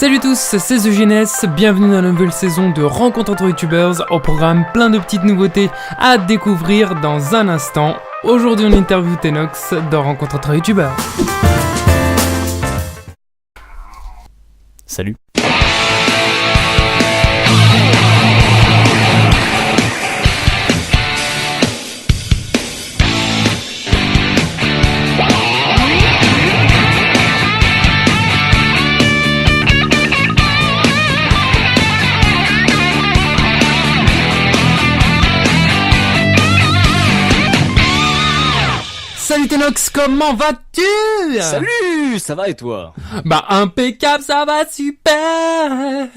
Salut tous, c'est The Jeunesse, bienvenue dans la nouvelle saison de Rencontre entre Youtubers, au programme plein de petites nouveautés à découvrir dans un instant. Aujourd'hui on interview Tenox dans Rencontre entre Youtubers. Salut. Salut Tenox, comment vas-tu? Salut, ça va et toi? Bah impeccable, ça va super.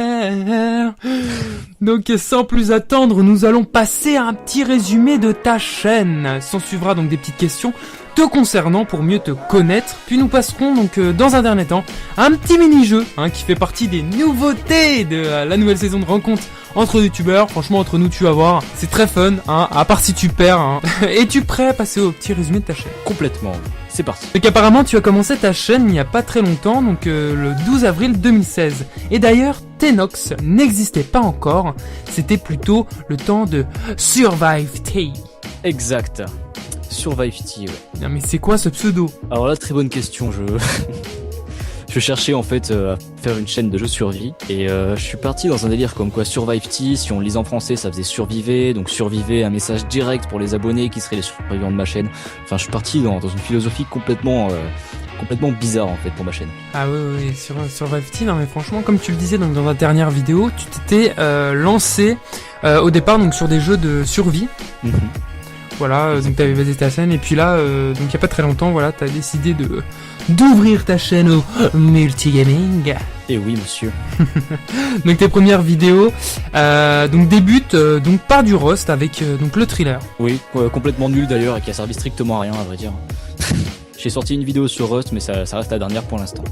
Donc sans plus attendre, nous allons passer à un petit résumé de ta chaîne. S'en suivra donc des petites questions te concernant pour mieux te connaître. Puis nous passerons donc dans un dernier temps un petit mini-jeu qui fait partie des nouveautés de la nouvelle saison de Rencontre entre youtubeurs. Franchement, entre nous, tu vas voir, c'est très fun, à part si tu perds. Es-tu prêt à passer au petit résumé de ta chaîne? Complètement, c'est parti. Donc apparemment, tu as commencé ta chaîne il n'y a pas très longtemps, donc le 12 avril 2016. Et d'ailleurs, Tenox n'existait pas encore, c'était plutôt le temps de Survive T. Exact. Survive T, ouais. Non mais c'est quoi ce pseudo? Alors là, très bonne question, Je cherchais en fait à faire une chaîne de jeux survie et je suis parti dans un délire comme quoi Survive T, si on le lisait en français ça faisait survivez, donc survivez, un message direct pour les abonnés qui seraient les survivants de ma chaîne. Enfin je suis parti dans une philosophie complètement bizarre en fait pour ma chaîne. Ah oui, sur Survive T, non mais franchement comme tu le disais donc dans ta dernière vidéo, tu t'étais lancé au départ donc sur des jeux de survie. Voilà, donc t'avais basé ta chaîne et puis là, donc il y a pas très longtemps, voilà, t'as décidé d'ouvrir ta chaîne au multigaming. Et oui, monsieur. Donc tes premières vidéos, donc débutent donc par du roast avec donc le thriller. Oui, complètement nul d'ailleurs et qui a servi strictement à rien à vrai dire. J'ai sorti une vidéo sur Rust, mais ça reste la dernière pour l'instant.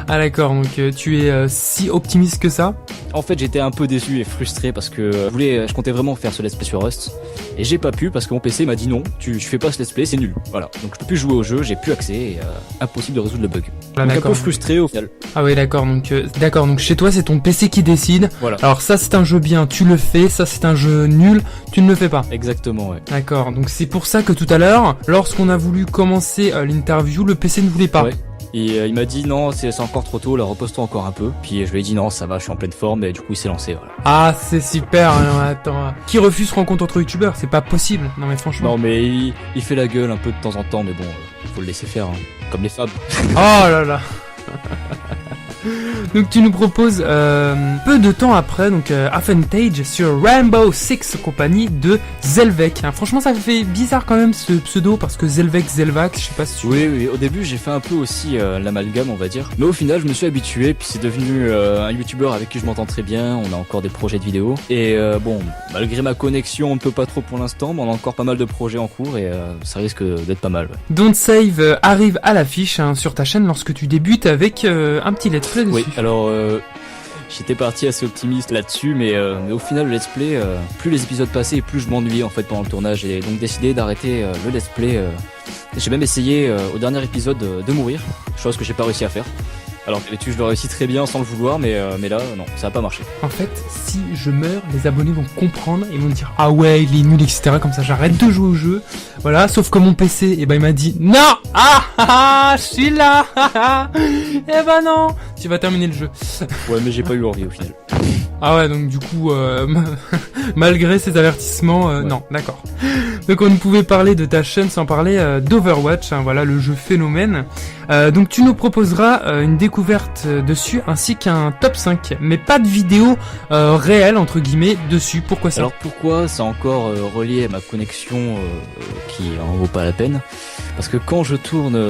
Ah d'accord, donc tu es si optimiste que ça? En fait j'étais un peu déçu et frustré parce que je comptais vraiment faire ce let's play sur Rust et j'ai pas pu parce que mon PC m'a dit non, tu fais pas ce let's play, c'est nul. Voilà, donc je peux plus jouer au jeu, j'ai plus accès et impossible de résoudre le bug. Ah, donc un peu frustré au final. Ah oui d'accord, donc chez toi c'est ton PC qui décide. Voilà. Alors ça c'est un jeu bien, tu le fais, ça c'est un jeu nul, tu ne le fais pas. Exactement, ouais. D'accord, donc c'est pour ça que tout à l'heure, lorsqu'on a voulu commencer l'interview, le PC ne voulait pas. Ouais. Et il m'a dit non, c'est encore trop tôt, là repose-toi encore un peu. Puis je lui ai dit non, ça va, je suis en pleine forme et du coup il s'est lancé, voilà. Ah c'est super, non, attends. Qui refuse rencontre entre youtubeurs? C'est pas possible, non mais franchement. Non mais il fait la gueule un peu de temps en temps, mais bon, faut le laisser faire, comme les femmes. Oh là là. Donc tu nous proposes peu de temps après donc Avantage sur Rainbow Six compagnie de Zelvek. Franchement ça fait bizarre quand même ce pseudo parce que Zelvek, Zelvac, je sais pas si tu... Oui, au début j'ai fait un peu aussi l'amalgame on va dire. Mais au final je me suis habitué puis c'est devenu un youtubeur avec qui je m'entends très bien, on a encore des projets de vidéos. Et bon, malgré ma connexion on ne peut pas trop pour l'instant, mais on a encore pas mal de projets en cours et ça risque d'être pas mal. Ouais. Don't Save arrive à l'affiche sur ta chaîne lorsque tu débutes avec un petit let's play dessus. Oui, alors j'étais parti assez optimiste là-dessus, mais au final le let's play, plus les épisodes passaient, plus je m'ennuyais en fait pendant le tournage, et donc décidé d'arrêter le let's play. J'ai même essayé au dernier épisode de mourir, chose que j'ai pas réussi à faire. Alors d'habitude je le réussis très bien sans le vouloir, mais là non, ça a pas marché. En fait, si je meurs, les abonnés vont comprendre et vont dire ah ouais il est nul etc. Comme ça j'arrête de jouer au jeu. Voilà, sauf que mon PC, il m'a dit non, je suis là, eh ben non, tu vas terminer le jeu. Ouais mais j'ai pas eu envie au final. Ah ouais, donc du coup, malgré ces avertissements, ouais. Non, d'accord. Donc on ne pouvait parler de ta chaîne sans parler d'Overwatch, voilà le jeu phénomène. Donc tu nous proposeras une découverte dessus ainsi qu'un top 5, mais pas de vidéo réelle entre guillemets dessus. Pourquoi ça? Alors pourquoi c'est encore relié à ma connexion qui en vaut pas la peine? Parce que quand je tourne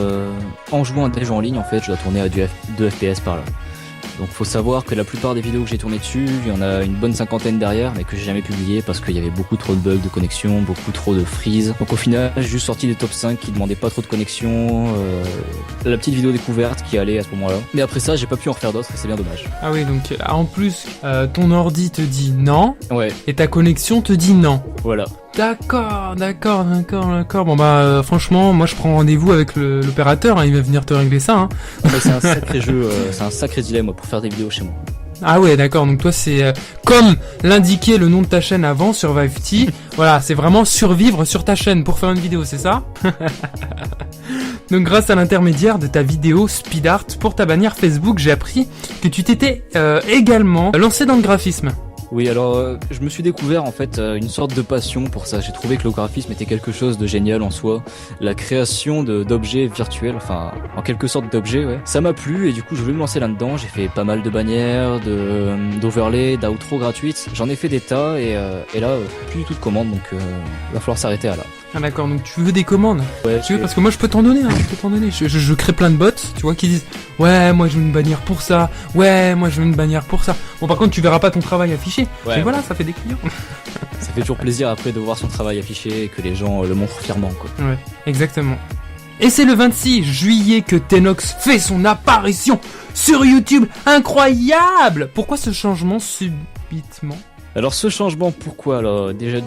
en jouant à des jeux en ligne, en fait, je dois tourner à 2 FPS par là. Donc faut savoir que la plupart des vidéos que j'ai tournées dessus, il y en a une bonne cinquantaine derrière, mais que j'ai jamais publié parce qu'il y avait beaucoup trop de bugs de connexion, beaucoup trop de freeze. Donc au final, j'ai juste sorti des top 5 qui demandaient pas trop de connexion, la petite vidéo découverte qui allait à ce moment-là. Mais après ça, j'ai pas pu en refaire d'autres et c'est bien dommage. Ah oui, donc en plus, ton ordi te dit non, ouais, et ta connexion te dit non. Voilà. D'accord. Bon bah franchement, moi je prends rendez-vous avec l'opérateur, hein, il va venir te régler ça. Hein. Non, mais c'est un sacré jeu, c'est un sacré dilemme pour faire des vidéos chez moi. Ah ouais, d'accord, donc toi c'est comme l'indiquait le nom de ta chaîne avant, SurviveT, voilà, c'est vraiment survivre sur ta chaîne pour faire une vidéo, c'est ça? Donc grâce à l'intermédiaire de ta vidéo Speed Art pour ta bannière Facebook, j'ai appris que tu t'étais également lancé dans le graphisme. Oui, alors je me suis découvert en fait une sorte de passion pour ça. J'ai trouvé que le graphisme était quelque chose de génial en soi. La création d'objets virtuels, enfin en quelque sorte d'objets, ouais. Ça m'a plu et du coup je voulais me lancer là-dedans. J'ai fait pas mal de bannières, d'overlay, d'outro gratuites. J'en ai fait des tas et là plus du tout de commandes, donc va falloir s'arrêter à là. Ah d'accord, donc tu veux des commandes? Ouais. Tu veux, parce que moi je peux t'en donner, hein, Je crée plein de bots, tu vois, qui disent ouais, moi je veux une bannière pour ça, ouais, moi je veux une bannière pour ça. Bon par contre tu verras pas ton travail affiché, mais voilà, ça fait des clients. Ça fait toujours plaisir après de voir son travail affiché et que les gens le montrent fièrement, quoi. Ouais, exactement. Et c'est le 26 juillet que Tenox fait son apparition sur YouTube. Incroyable! Pourquoi ce changement subitement? Alors ce changement, pourquoi? Alors déjà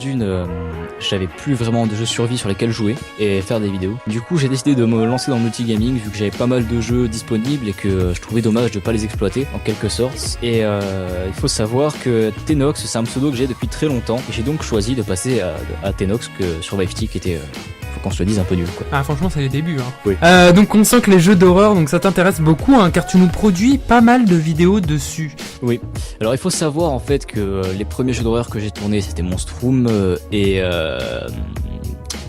j'avais plus vraiment de jeux survie sur lesquels jouer et faire des vidéos. Du coup j'ai décidé de me lancer dans le multigaming vu que j'avais pas mal de jeux disponibles et que je trouvais dommage de pas les exploiter en quelque sorte. Et il faut savoir que Tenox c'est un pseudo que j'ai depuis très longtemps et j'ai donc choisi de passer à Tenox que SurviveT qui était... faut qu'on se le dise un peu nul quoi. Ah franchement c'est les débuts hein. Oui. Donc on sent que les jeux d'horreur donc ça t'intéresse beaucoup hein, car tu nous produis pas mal de vidéos dessus. Oui. Alors il faut savoir en fait que les premiers jeux d'horreur que j'ai tournés c'était Monstrum et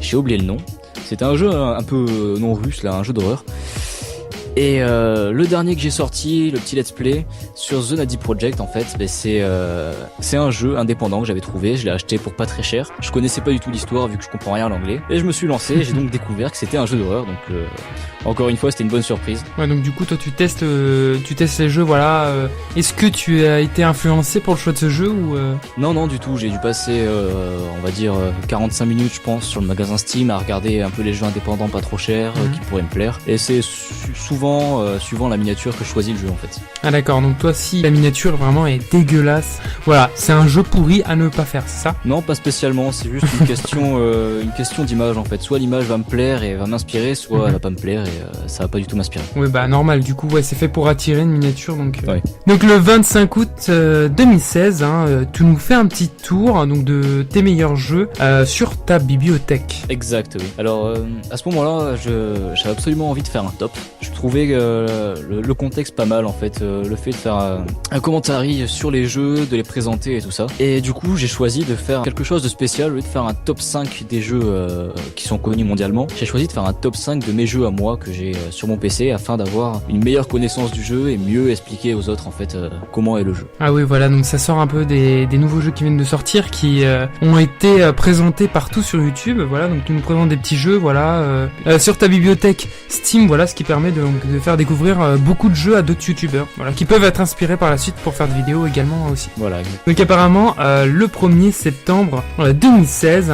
j'ai oublié le nom. C'était un jeu un peu non russe là, un jeu d'horreur. Et le dernier que j'ai sorti, le petit let's play sur The Nadi Project en fait, c'est un jeu indépendant que j'avais trouvé, je l'ai acheté pour pas très cher. Je connaissais pas du tout l'histoire vu que je comprends rien à l'anglais et je me suis lancé et j'ai donc découvert que c'était un jeu d'horreur donc encore une fois c'était une bonne surprise. Ouais donc du coup toi tu testes les jeux voilà. Est-ce que tu as été influencé pour le choix de ce jeu ou Non du tout, j'ai dû passer on va dire 45 minutes je pense sur le magasin Steam à regarder un peu les jeux indépendants pas trop chers qui pourraient me plaire et c'est souvent suivant la miniature que je choisis le jeu en fait. Ah d'accord, donc toi si la miniature vraiment est dégueulasse, voilà, c'est un jeu pourri à ne pas faire, c'est ça? Non pas spécialement, c'est juste une question d'image en fait. Soit l'image va me plaire et va m'inspirer, soit elle va pas me plaire et ça va pas du tout m'inspirer. Oui bah normal, du coup ouais c'est fait pour attirer une miniature donc... Ouais. Donc le 25 août 2016, tu nous fais un petit tour donc de tes meilleurs jeux sur ta bibliothèque. Exact oui. Alors à ce moment-là j'avais absolument envie de faire un top. Je trouvais le contexte pas mal en fait, le fait de faire un commentaire sur les jeux, de les présenter et tout ça. Et du coup j'ai choisi de faire quelque chose de spécial. Au lieu de faire un top 5 des jeux qui sont connus mondialement, j'ai choisi de faire un top 5 de mes jeux à moi que j'ai sur mon PC afin d'avoir une meilleure connaissance du jeu et mieux expliquer aux autres en fait comment est le jeu. Ah oui voilà, donc ça sort un peu des nouveaux jeux qui viennent de sortir qui ont été présentés partout sur YouTube. Voilà, donc tu nous présentes des petits jeux voilà sur ta bibliothèque Steam, voilà, ce qui permet de faire découvrir beaucoup de jeux à d'autres youtubeurs, voilà, qui peuvent être inspirés par la suite pour faire des vidéos également aussi. Voilà. Donc apparemment le 1er septembre 2016,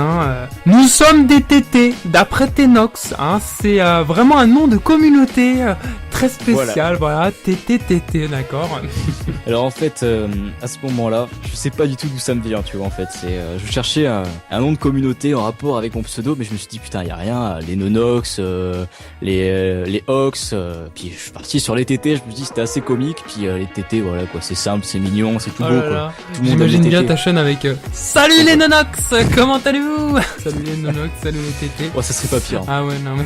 nous sommes des TT d'après Tenox, c'est vraiment un nom de communauté très spécial, voilà, TT, d'accord. Alors en fait, à ce moment-là, je sais pas du tout d'où ça me vient, tu vois, en fait, je cherchais un nom de communauté en rapport avec mon pseudo, mais je me suis dit putain, y a rien, les Nonox, les Ox, puis je suis parti sur les TT, je me suis dit c'était assez comique, puis les TT, voilà quoi, c'est simple, c'est mignon, c'est tout beau quoi. Tout le monde j'imagine bien TT. ta chaîne avec salut les Nonox, comment allez-vous? Salut les Nonox, salut les TT. Oh, ça serait pas pire. Ah ouais, non mais...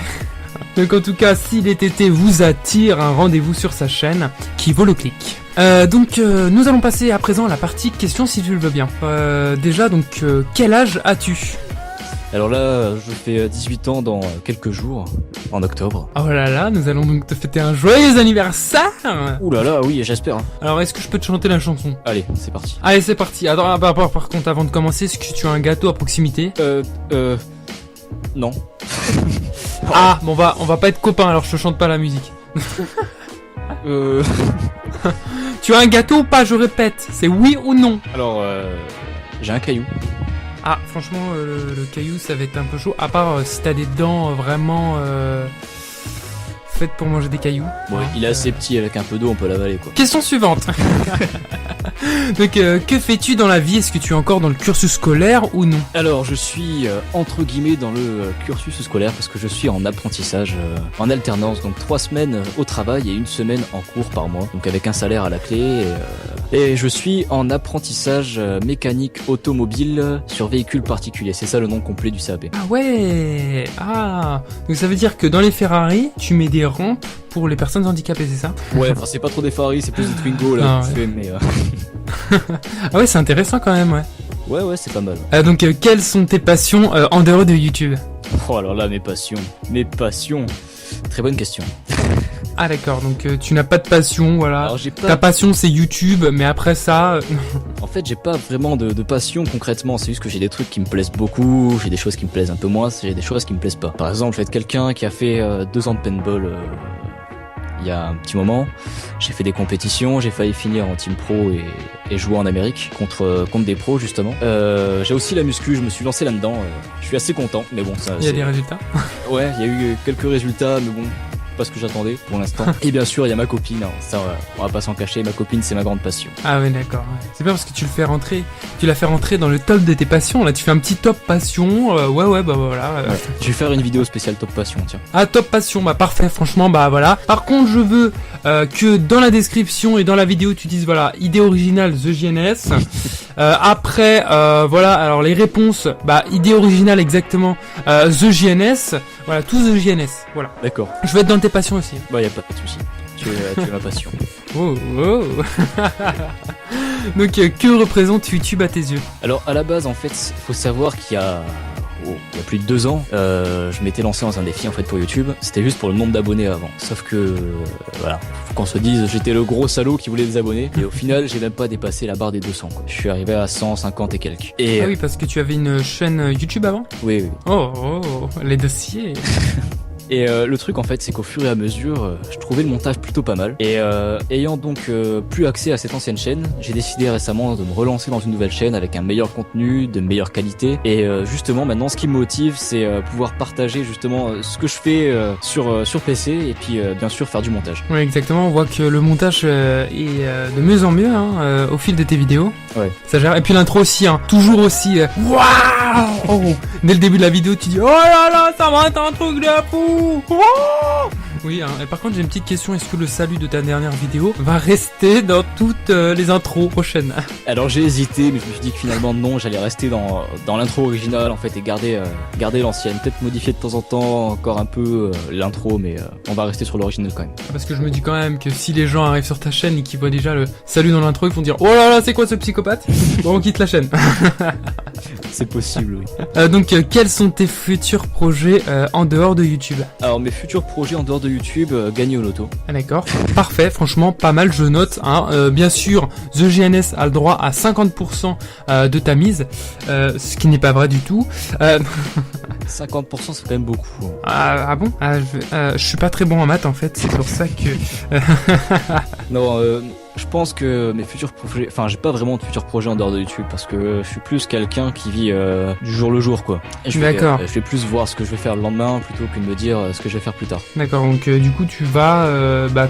Donc en tout cas, si les TT vous attirent, un rendez-vous sur sa chaîne qui vaut le clic. Donc nous allons passer à présent à la partie questions si tu le veux bien. Déjà donc quel âge as-tu? Alors là, je fais 18 ans dans quelques jours, en octobre. Oh là là, nous allons donc te fêter un joyeux anniversaire. Ouh là là, oui, j'espère. Alors est-ce que je peux te chanter la chanson? Allez, c'est parti. Allez, c'est parti. Attends, par contre, avant de commencer, est-ce que tu as un gâteau à proximité? Non. Ah, bon, on va pas être copains, alors je te chante pas la musique. Tu as un gâteau ou pas? Je répète, c'est oui ou non? Alors, j'ai un caillou. Ah, franchement, le caillou, ça va être un peu chaud. À part si t'as des dents vraiment faite pour manger des cailloux. Bon, il est assez petit, avec un peu d'eau, on peut l'avaler, quoi. Question suivante. Donc, que fais-tu dans la vie? Est-ce que tu es encore dans le cursus scolaire ou non? Alors, je suis entre guillemets dans le cursus scolaire parce que je suis en apprentissage, en alternance, donc 3 semaines au travail et 1 semaine en cours par mois, donc avec un salaire à la clé. Et je suis en apprentissage mécanique automobile sur véhicules particuliers. C'est ça le nom complet du CAP. Ah ouais. Ah. Donc ça veut dire que dans les Ferrari, tu mets des rampes pour les personnes handicapées, c'est ça? Ouais, enfin c'est pas trop des Ferrari, c'est plus des Twingo là. Ah, que je fais, mais ah ouais, c'est intéressant quand même, ouais. ouais, c'est pas mal. Donc quelles sont tes passions en dehors de YouTube? Oh alors là, mes passions. Très bonne question. Ah d'accord, donc tu n'as pas de passion, voilà. Alors, j'ai pas... Ta passion c'est YouTube, mais après ça... En fait, j'ai pas vraiment de passion concrètement, c'est juste que j'ai des trucs qui me plaisent beaucoup, j'ai des choses qui me plaisent un peu moins, j'ai des choses qui me plaisent pas. Par exemple, je vais être quelqu'un qui a fait 2 ans de paintball il y a un petit moment. J'ai fait des compétitions, j'ai failli finir en team pro et jouer en Amérique contre des pros justement. J'ai aussi la muscu, je me suis lancé là-dedans, je suis assez content, mais bon ça... Il y a des résultats? Ouais, il y a eu quelques résultats, mais bon... pas ce que j'attendais pour l'instant. Et bien sûr, il y a ma copine, ça on va pas s'en cacher, ma copine c'est ma grande passion. Ah ouais, d'accord. Ouais. C'est bien parce que tu l'as fait rentrer dans le top de tes passions. Là, tu fais un petit top passion. Ouais, bah voilà. Ouais. Je vais faire une vidéo spéciale top passion, tiens. Ah, top passion, bah parfait, franchement, bah voilà. Par contre, je veux que dans la description et dans la vidéo, tu dises voilà, idée originale The JNS. Après, voilà, alors les réponses, bah idée originale exactement The JNS. Voilà, tout The JNS. Voilà. D'accord. Je vais être dans tes passions aussi. Bah y a pas de souci. Tu es ma passion. Oh. Donc que représente YouTube à tes yeux? Alors à la base en fait, faut savoir qu'il y a plus de 2 ans, je m'étais lancé dans un défi en fait pour YouTube. C'était juste pour le nombre d'abonnés avant. Sauf que voilà, faut qu'on se dise, j'étais le gros salaud qui voulait des abonnés. Et au final, j'ai même pas dépassé la barre des 200. Quoi. Je suis arrivé à 150 et quelques. Et ah oui, parce que tu avais une chaîne YouTube avant? Oui. Oh, les dossiers. Et le truc en fait c'est qu'au fur et à mesure je trouvais le montage plutôt pas mal et ayant donc plus accès à cette ancienne chaîne, j'ai décidé récemment de me relancer dans une nouvelle chaîne avec un meilleur contenu, de meilleure qualité et justement maintenant ce qui me motive c'est pouvoir partager justement ce que je fais sur PC et puis bien sûr faire du montage. Oui exactement, on voit que le montage est de mieux en mieux au fil de tes vidéos. Ouais. Ça gère. Et puis l'intro aussi, toujours aussi waouh. Dès le début de la vidéo tu dis oh là là ça va être un truc de fou. Oh oui, et par contre j'ai une petite question, est-ce que le salut de ta dernière vidéo va rester dans toutes les intros prochaines? Alors j'ai hésité mais je me suis dit que finalement non, j'allais rester dans l'intro originale en fait et garder l'ancienne, peut-être modifier de temps en temps encore un peu l'intro mais on va rester sur l'original quand même. Parce que je me dis quand même que si les gens arrivent sur ta chaîne et qu'ils voient déjà le salut dans l'intro, ils vont dire oh là là c'est quoi ce psychopathe? Bon on quitte la chaîne. C'est possible oui. Donc quels sont tes futurs projets en dehors de YouTube? Alors mes futurs projets en dehors de YouTube, gagner au loto. Ah, d'accord, parfait, franchement pas mal, je note. Bien sûr, The GNS a le droit à 50% de ta mise, ce qui n'est pas vrai du tout. 50% c'est quand même beaucoup. Ah bon? Je suis pas très bon en maths en fait, c'est pour ça que... Non, je pense que mes futurs projets, enfin j'ai pas vraiment de futurs projets en dehors de YouTube parce que je suis plus quelqu'un qui vit du jour le jour quoi. D'accord. Je vais plus voir ce que je vais faire le lendemain plutôt que de me dire ce que je vais faire plus tard. D'accord, donc du coup tu vas,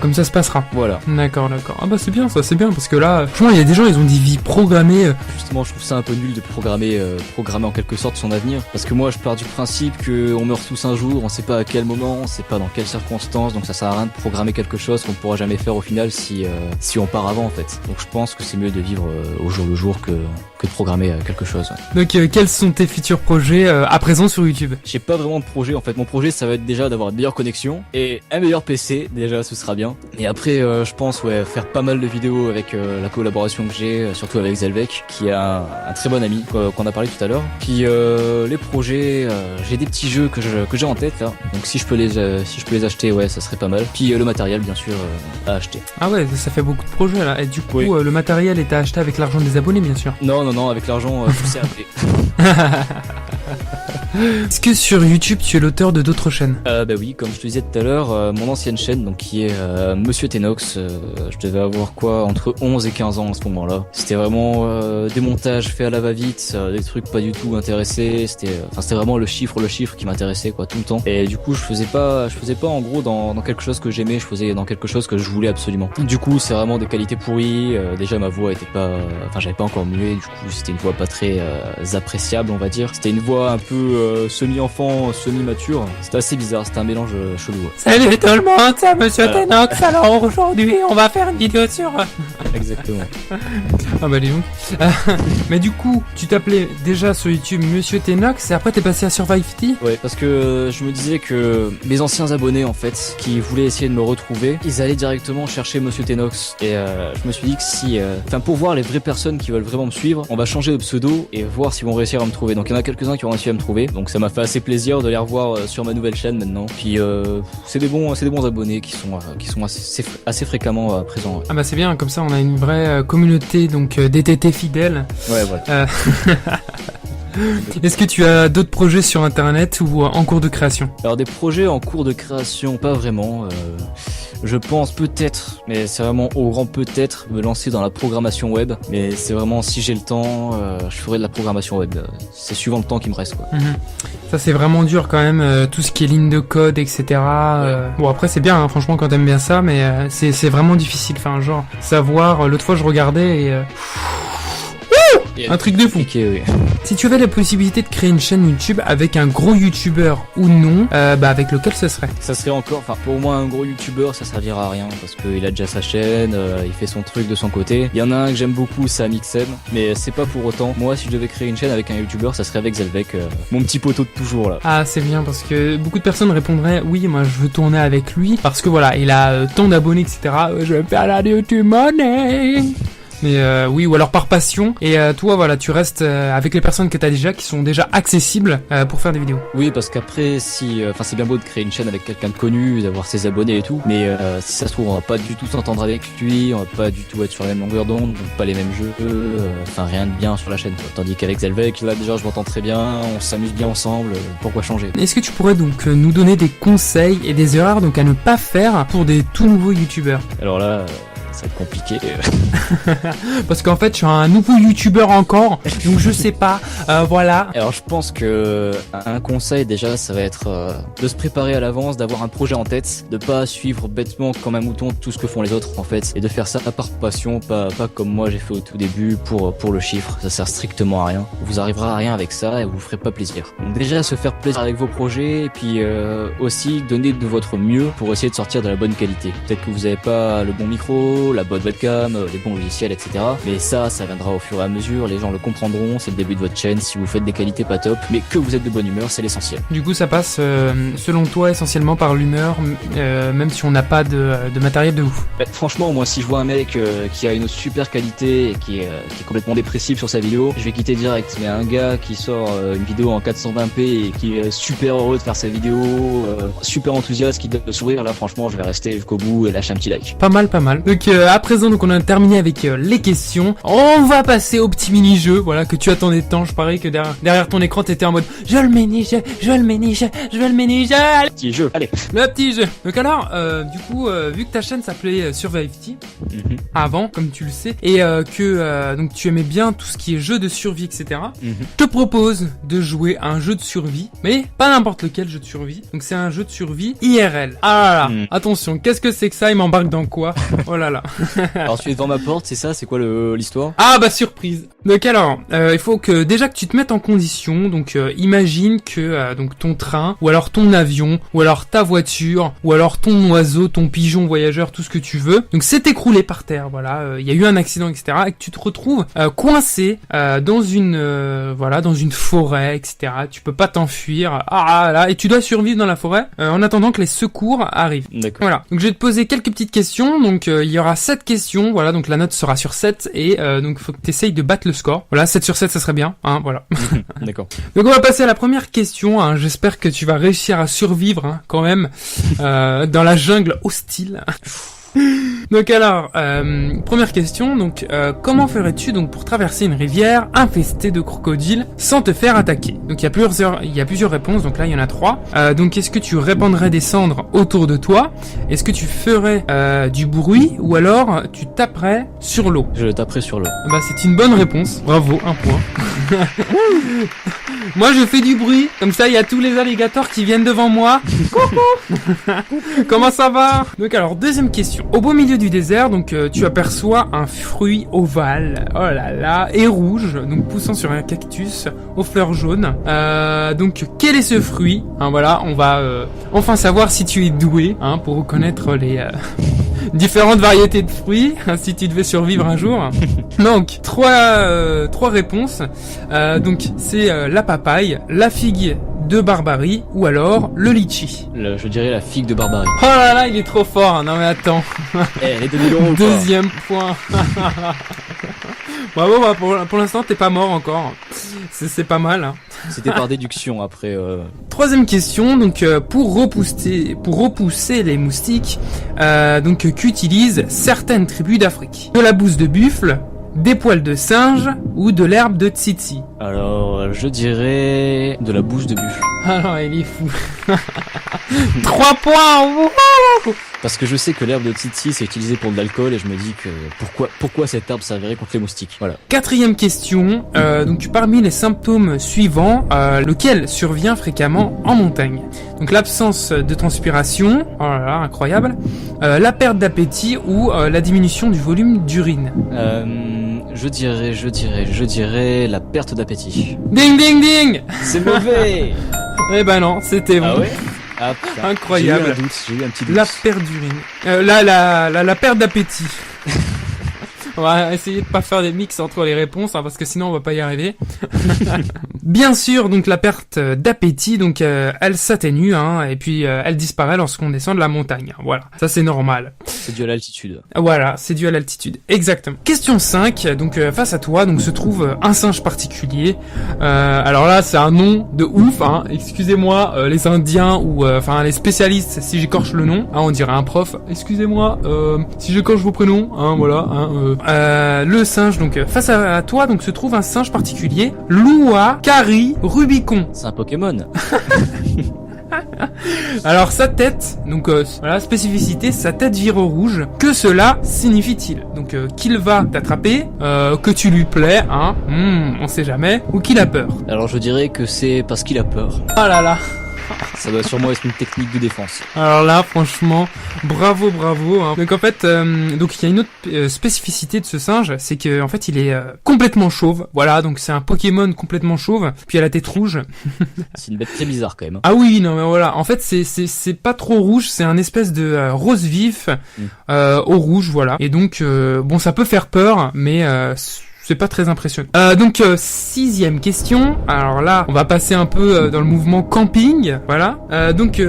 comme ça se passera. Voilà. D'accord. Ah bah c'est bien ça, c'est bien parce que là, franchement il y a des gens ils ont des vies programmées. Justement je trouve ça un peu nul de programmer en quelque sorte son avenir parce que moi je pars du principe que on meurt tous un jour, on sait pas à quel moment, on sait pas dans quelles circonstances, donc ça sert à rien de programmer quelque chose qu'on pourra jamais faire au final si on part avant en fait. Donc je pense que c'est mieux de vivre au jour le jour que de programmer quelque chose. Donc quels sont tes futurs projets à présent sur YouTube? J'ai pas vraiment de projet en fait. Mon projet ça va être déjà d'avoir une meilleure connexion et un meilleur PC, déjà ce sera bien. Et après je pense faire pas mal de vidéos avec la collaboration que j'ai, surtout avec Zelvec qui est un très bon ami qu'on a parlé tout à l'heure. Puis les projets, j'ai des petits jeux que j'ai en tête là. Donc si je peux les acheter, ouais, ça serait pas mal. Puis le matériel bien sûr à acheter. Ah ouais, ça fait beaucoup de projets là. Et du coup, oui. Le matériel est à acheter avec l'argent des abonnés bien sûr. Non, avec l'argent du CAP. Est-ce que sur YouTube, tu es l'auteur de d'autres chaînes? Bah oui, comme je te disais tout à l'heure, mon ancienne chaîne, donc qui est Monsieur Tenox, je devais avoir quoi, entre 11 et 15 ans à ce moment-là. C'était vraiment des montages faits à la va-vite, des trucs pas du tout intéressés. C'était vraiment le chiffre qui m'intéressait quoi tout le temps. Et du coup, je faisais pas en gros dans quelque chose que j'aimais, je faisais dans quelque chose que je voulais absolument. Du coup, c'est vraiment des qualités pourries. Déjà, ma voix était pas, j'avais pas encore mué. Du coup, c'était une voix pas très appréciable, on va dire. C'était une voix un peu semi-enfant, semi-mature. C'était assez bizarre, c'était un mélange chelou. Salut tout le monde, c'est Monsieur Tenox. Alors aujourd'hui, on va faire une vidéo sur... Exactement. Ah bah dis donc. Mais du coup, tu t'appelais déjà sur YouTube Monsieur Tenox et après t'es passé à Survivety? Ouais, parce que je me disais que mes anciens abonnés en fait, qui voulaient essayer de me retrouver, ils allaient directement chercher Monsieur Tenox. Et je me suis dit que si... pour voir les vraies personnes qui veulent vraiment me suivre, on va changer de pseudo et voir s'ils vont réussir à me trouver. Donc il y en a quelques-uns qui ont réussi à me trouver. Donc ça m'a fait assez plaisir de les revoir sur ma nouvelle chaîne maintenant. Puis c'est des bons abonnés qui sont assez fréquemment présents. Ah bah c'est bien, comme ça on a une vraie communauté donc DTT fidèles. Ouais, voilà. Est-ce que tu as d'autres projets sur internet ou en cours de création? Alors des projets en cours de création, pas vraiment. Je pense peut-être, mais c'est vraiment au grand peut-être, me lancer dans la programmation web. Mais c'est vraiment, si j'ai le temps, je ferai de la programmation web. C'est suivant le temps qui me reste, quoi. Ça c'est vraiment dur quand même, tout ce qui est ligne de code, etc. Bon après c'est bien, hein, franchement quand t'aimes bien ça, mais c'est vraiment difficile. Enfin genre, savoir, l'autre fois je regardais et... un truc de fou. Oui. Si tu avais la possibilité de créer une chaîne YouTube avec un gros YouTuber ou non, avec lequel ce serait? Ça serait encore, pour moi un gros YouTuber ça servira à rien parce qu'il a déjà sa chaîne, il fait son truc de son côté. Il y en a un que j'aime beaucoup, c'est Amixem, mais c'est pas pour autant. Moi si je devais créer une chaîne avec un YouTuber, ça serait avec Zelvec, mon petit poteau de toujours là. Ah c'est bien parce que beaucoup de personnes répondraient oui moi je veux tourner avec lui parce que voilà il a tant d'abonnés etc. Je vais faire la YouTube money. Mais oui, ou alors par passion. Et toi, voilà, tu restes avec les personnes que t'as déjà, qui sont déjà accessibles pour faire des vidéos. Oui, parce qu'après, c'est bien beau de créer une chaîne avec quelqu'un de connu, d'avoir ses abonnés et tout, mais si ça se trouve, on va pas du tout s'entendre avec lui, on va pas du tout être sur la même longueur d'onde, pas les mêmes jeux, rien de bien sur la chaîne, quoi. Tandis qu'avec Zelvec, là déjà, je m'entends très bien, on s'amuse bien ensemble, pourquoi changer? Est-ce que tu pourrais donc nous donner des conseils et des erreurs donc à ne pas faire pour des tout nouveaux youtubeurs? Alors là... ça va être compliqué. Parce qu'en fait, je suis un nouveau youtubeur encore, donc je sais pas, voilà. Alors je pense que un conseil déjà, ça va être de se préparer à l'avance, d'avoir un projet en tête, de pas suivre bêtement comme un mouton tout ce que font les autres en fait, et de faire ça par passion, pas comme moi j'ai fait au tout début pour le chiffre, ça sert strictement à rien. Vous arriverez à rien avec ça et vous ferez pas plaisir. Donc déjà se faire plaisir avec vos projets et puis aussi donner de votre mieux pour essayer de sortir de la bonne qualité. Peut-être que vous avez pas le bon micro, la bonne webcam, les bons logiciels, etc. Mais ça viendra au fur et à mesure, les gens le comprendront, c'est le début de votre chaîne, si vous faites des qualités pas top, mais que vous êtes de bonne humeur, c'est l'essentiel. Du coup, ça passe, selon toi, essentiellement par l'humeur, même si on n'a pas de matériel de ouf. Franchement, moi, si je vois un mec qui a une super qualité et qui est complètement dépressif sur sa vidéo, je vais quitter direct. Mais un gars qui sort une vidéo en 420p et qui est super heureux de faire sa vidéo, super enthousiaste, qui donne le sourire, là, franchement, je vais rester jusqu'au bout et lâcher un petit like. Pas mal. Donc, à présent, donc on a terminé avec les questions. On va passer au petit mini-jeu, voilà, que tu attendais tant. Je parie que derrière ton écran, t'étais en mode je veux le mini-jeu. Petit jeu, allez. Le petit jeu. Donc alors, du coup, vu que ta chaîne s'appelait Survivety avant, comme tu le sais, et que donc tu aimais bien tout ce qui est jeu de survie, etc. Je te propose de jouer à un jeu de survie, mais pas n'importe lequel jeu de survie. Donc c'est un jeu de survie IRL. Ah là là, attention, qu'est-ce que c'est que ça? Il m'embarque dans quoi? Oh là là. Alors tu es devant ma porte, c'est ça? C'est quoi l'histoire? Ah bah surprise. Donc alors, il faut que déjà que tu te mettes en condition. Donc imagine que donc ton train, ou alors ton avion, ou alors ta voiture, ou alors ton oiseau, ton pigeon voyageur, tout ce que tu veux. Donc c'est écroulé par terre, voilà. Il y a eu un accident, etc. Et que tu te retrouves coincé dans une forêt, etc. Tu peux pas t'enfuir. Ah là, et tu dois survivre dans la forêt en attendant que les secours arrivent. D'accord. Voilà. Donc je vais te poser quelques petites questions. Donc il y aura 7 questions, voilà. Donc la note sera sur 7 et donc faut que tu essayes de battre le score. Voilà, 7 sur 7 ça serait bien, hein, voilà. D'accord. Donc on va passer à la première question, hein. J'espère que tu vas réussir à survivre, hein, quand même, dans la jungle hostile. Donc alors, première question, donc comment ferais-tu donc pour traverser une rivière infestée de crocodiles sans te faire attaquer? Donc il y a plusieurs réponses, donc là il y en a 3. Donc est-ce que tu répandrais des cendres autour de toi? Est-ce que tu ferais du bruit ou alors tu taperais sur l'eau? Je le taperai sur l'eau. Bah c'est une bonne réponse, bravo, un point. Moi je fais du bruit, comme ça il y a tous les alligators qui viennent devant moi. Coucou. Comment ça va? Donc alors deuxième question. Au beau milieu du désert, donc tu aperçois un fruit ovale, oh là là, et rouge, donc poussant sur un cactus aux fleurs jaunes. Donc quel est ce fruit? Voilà, on va enfin savoir si tu es doué pour reconnaître les différentes variétés de fruits, si tu devais survivre un jour. Donc trois réponses. Donc c'est la papaye, la figue de Barbarie ou alors le litchi. Je dirais la figue de Barbarie. Oh là là, il est trop fort. Non mais attends. Les 2000 euros. Deuxième point. Bravo, bah pour l'instant t'es pas mort encore. C'est pas mal. Hein. C'était par déduction après. Troisième question, donc pour repousser les moustiques, donc qu'utilisent certaines tribus d'Afrique? De la bouse de buffle, des poils de singe ou de l'herbe de tsitsi? Alors, je dirais de la bouse de buffle. Alors, il est fou. 3 points. Wouhou. Parce que je sais que l'herbe de tsitsi c'est utilisé pour de l'alcool et je me dis que pourquoi cette herbe servirait contre les moustiques. Voilà. Quatrième question, donc parmi les symptômes suivants, lequel survient fréquemment en montagne? Donc l'absence de transpiration, oh là là, incroyable, la perte d'appétit ou la diminution du volume d'urine. Je dirais la perte d'appétit. Ding ding ding. C'est mauvais. Eh ben non, c'était bon. Ah ouais? Ah, putain. Incroyable. J'ai eu un petit doute. La perte d'urine. La perte d'appétit. On va essayer de pas faire des mix entre les réponses, parce que sinon on va pas y arriver. Bien sûr, donc la perte d'appétit, donc elle s'atténue, et puis elle disparaît lorsqu'on descend de la montagne. Voilà, ça c'est normal. C'est dû à l'altitude. Voilà, c'est dû à l'altitude, exactement. Question 5, donc face à toi, donc se trouve un singe particulier. Alors là, c'est un nom de ouf, excusez-moi les Indiens ou les spécialistes si j'écorche le nom, on dirait un prof. Excusez-moi si j'écorche vos prénoms, voilà. Le singe, donc face à toi, donc se trouve un singe particulier, Lua Cari Rubicon. C'est un Pokémon. Alors sa tête, donc voilà, spécificité, sa tête vire au rouge. Que cela signifie-t-il? Donc qu'il va t'attraper, que tu lui plais, on sait jamais, ou qu'il a peur. Alors je dirais que c'est parce qu'il a peur. Oh là là. Ça doit sûrement être une technique de défense. Alors là, franchement, bravo. Donc en fait, donc il y a une autre spécificité de ce singe, c'est que en fait il est complètement chauve. Voilà, donc c'est un Pokémon complètement chauve. Puis il a la tête rouge. C'est une bête très bizarre quand même. Ah oui, non mais voilà. En fait, c'est pas trop rouge, c'est un espèce de rose vif au rouge, voilà. Et donc bon, ça peut faire peur, mais c'est pas très impressionnant. Donc 6e question. Alors là, on va passer un peu dans le mouvement camping, voilà. Donc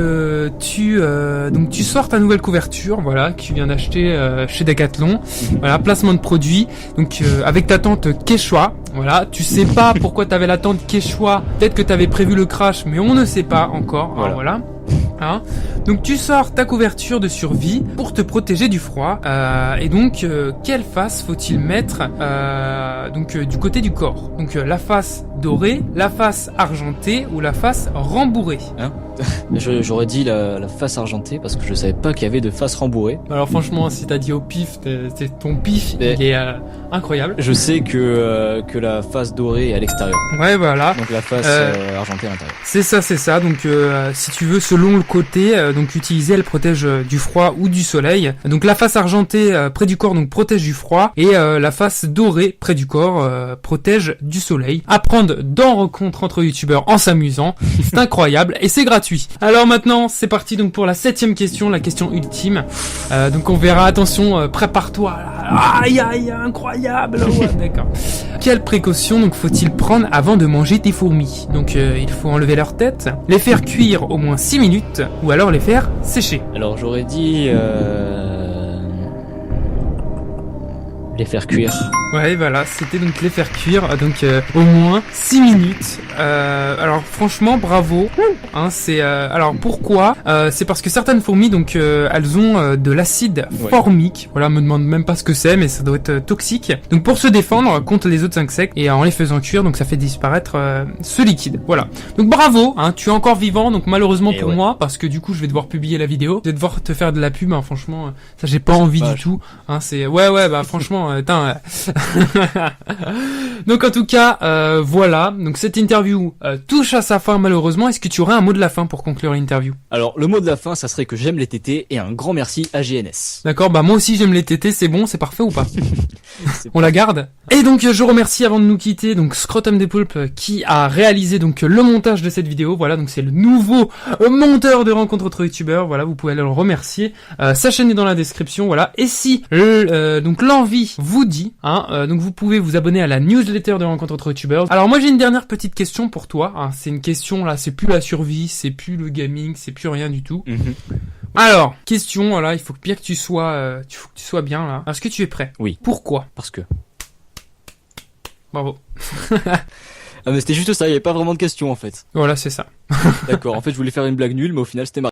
tu sors ta nouvelle couverture, voilà, que tu viens d'acheter chez Decathlon. Voilà, placement de produit. Donc avec ta tante Quechua, voilà. Tu sais pas pourquoi t'avais la tante Quechua. Peut-être que t'avais prévu le crash, mais on ne sait pas encore. Voilà. Donc tu sors ta couverture de survie pour te protéger du froid. Et donc quelle face faut-il mettre du côté du corps? Donc la face dorée, la face argentée ou la face rembourrée? J'aurais dit la face argentée parce que je savais pas qu'il y avait de face rembourrée. Alors franchement, si t'as dit au pif, c'est ton pif, il est incroyable. Je sais que la face dorée est à l'extérieur. Ouais, voilà. Donc la face argentée à l'intérieur. C'est ça. Donc si tu veux, selon le côté, donc utiliser, elle protège du froid ou du soleil. Donc la face argentée près du corps, donc protège du froid, et la face dorée près du corps protège du soleil. Apprendre dans Rencontre entre youtubeurs en s'amusant, c'est incroyable et c'est gratuit. Alors maintenant, c'est parti donc pour la 7e question, la question ultime. Donc on verra, attention, prépare-toi. Aïe, incroyable. Ouais, d'accord. Quelles précautions donc faut-il prendre avant de manger tes fourmis? Donc il faut enlever leur tête, les faire cuire au moins 6 minutes ou alors les faire sécher. Alors j'aurais dit Les faire cuire. Ouais, voilà, c'était donc les faire cuire, donc au moins 6 minutes. Alors franchement, bravo. Hein, c'est alors pourquoi c'est parce que certaines fourmis, donc elles ont de l'acide formique. Voilà, me demande même pas ce que c'est, mais ça doit être toxique. Donc pour se défendre contre les autres insectes et en les faisant cuire, donc ça fait disparaître ce liquide. Voilà. Donc bravo, hein, tu es encore vivant. Donc malheureusement pour moi, parce que du coup je vais devoir publier la vidéo, je vais devoir te faire de la pub. Hein, franchement, ça j'ai pas envie du tout. Hein, c'est ouais, bah franchement, Donc en tout cas, voilà. Donc cette interview touche à sa fin malheureusement. Est-ce que tu aurais un mot de la fin pour conclure l'interview? Alors le mot de la fin, ça serait que j'aime les tétés et un grand merci à GNS. D'accord, bah moi aussi j'aime les tétés, c'est bon, c'est parfait ou pas? On la garde. Et donc je remercie avant de nous quitter donc Scrotum des Poulpes qui a réalisé donc le montage de cette vidéo. Voilà, donc c'est le nouveau monteur de Rencontre entre youtubeurs. Voilà, vous pouvez aller le remercier. Sa chaîne est dans la description. Voilà. Et si donc l'envie vous dit, hein, donc vous pouvez vous abonner à la newsletter de Rencontre entre youtubeurs. Alors moi j'ai une dernière petite question pour toi. Hein. C'est une question là, c'est plus la survie, c'est plus le gaming, c'est plus rien du tout. Alors, question, voilà, il faut bien que tu sois bien là. Est-ce que tu es prêt? Oui. Pourquoi? Parce que. Bravo. Ah mais c'était juste ça, il y avait pas vraiment de question en fait. Voilà, c'est ça. D'accord, en fait je voulais faire une blague nulle, mais au final c'était marrant.